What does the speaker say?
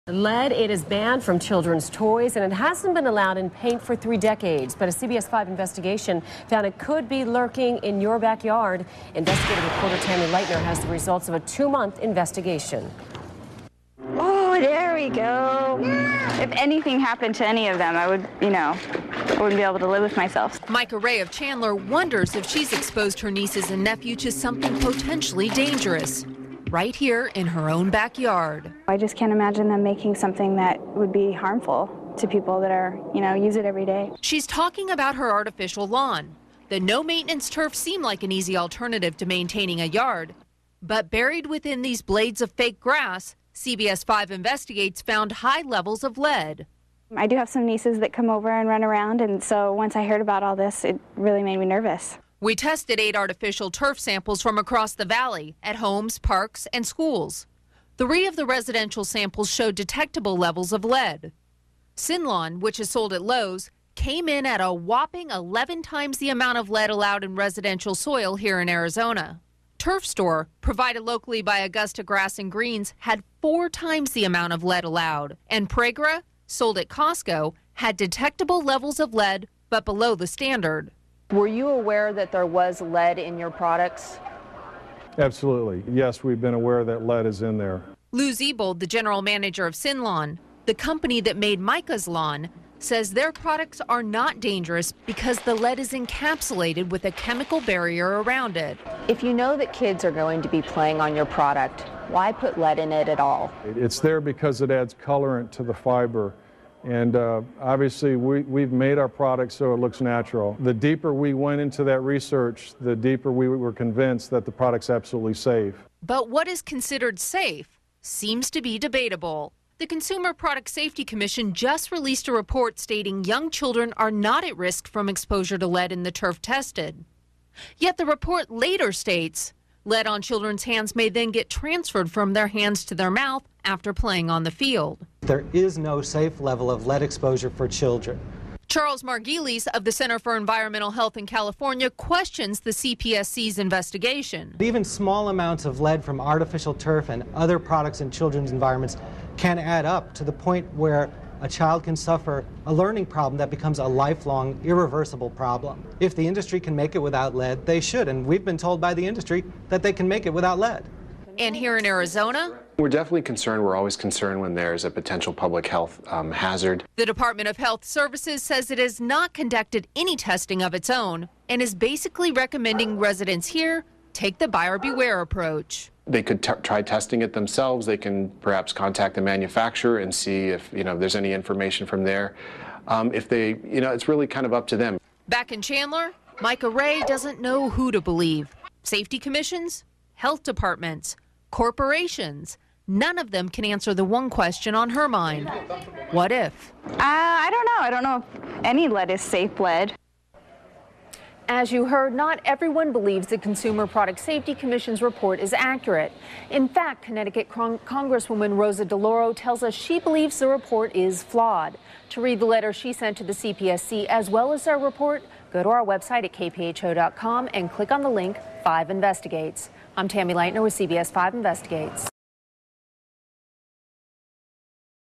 Lead, it is banned from children's toys, and it hasn't been allowed in paint for 3 decades. But a CBS 5 investigation found it could be lurking in your backyard. Investigative reporter Tammy Leitner has the results of a 2-month investigation. Oh, there we go. If anything happened to any of them, I would, I wouldn't be able to live with myself. Micah Ray of Chandler wonders if she's exposed her nieces and nephew to something potentially dangerous right here in her own backyard. I just can't imagine them making something that would be harmful to people that are, use it every day. She's talking about her artificial lawn. The no-maintenance turf seemed like an easy alternative to maintaining a yard. But buried within these blades of fake grass, CBS 5 Investigates found high levels of lead. I do have some nieces that come over and run around, and so once I heard about all this, it really made me nervous. We tested 8 artificial turf samples from across the valley at homes, parks, and schools. 3 of the residential samples showed detectable levels of lead. Sinlawn, which is sold at Lowe's, came in at a whopping 11 times the amount of lead allowed in residential soil here in Arizona. Turf Store, provided locally by Augusta Grass and Greens, had 4 times the amount of lead allowed. And Pregra, sold at Costco, had detectable levels of lead, but below the standard. Were you aware that there was lead in your products? Absolutely. Yes, we've been aware that lead is in there. Lou Ziebold, the general manager of Sinlawn, the company that made Micah's lawn, says their products are not dangerous because the lead is encapsulated with a chemical barrier around it. If you know that kids are going to be playing on your product, why put lead in it at all? It's there because it adds colorant to the fiber. And obviously, we've made our product so it looks natural. The deeper we went into that research, the deeper we were convinced that the product's absolutely safe. But what is considered safe seems to be debatable. The Consumer Product Safety Commission just released a report stating young children are not at risk from exposure to lead in the turf tested. Yet the report later states lead on children's hands may then get transferred from their hands to their mouth after playing on the field. There is no safe level of lead exposure for children. Charles Margulies of the Center for Environmental Health in California questions the CPSC's investigation. Even small amounts of lead from artificial turf and other products in children's environments can add up to the point where a child can suffer a learning problem that becomes a lifelong, irreversible problem. If the industry can make it without lead, they should, and we've been told by the industry that they can make it without lead. And here in Arizona, we're definitely concerned. We're always concerned when there's a potential public health hazard. The Department of Health Services says it has not conducted any testing of its own and is basically recommending residents here take the buyer beware approach. They could try testing it themselves. They can perhaps contact the manufacturer and see if there's any information from there. If they, it's really kind of up to them. Back in Chandler, Micah Ray doesn't know who to believe. Safety commissions, health departments, corporations. None of them can answer the one question on her mind. What if? I don't know. I don't know if any lead is safe lead. As you heard, not everyone believes the Consumer Product Safety Commission's report is accurate. In fact, Connecticut Congresswoman Rosa DeLauro tells us she believes the report is flawed. To read the letter she sent to the CPSC as well as our report, go to our website at kpho.com and click on the link 5 Investigates. I'm Tammy Leitner with CBS 5 Investigates.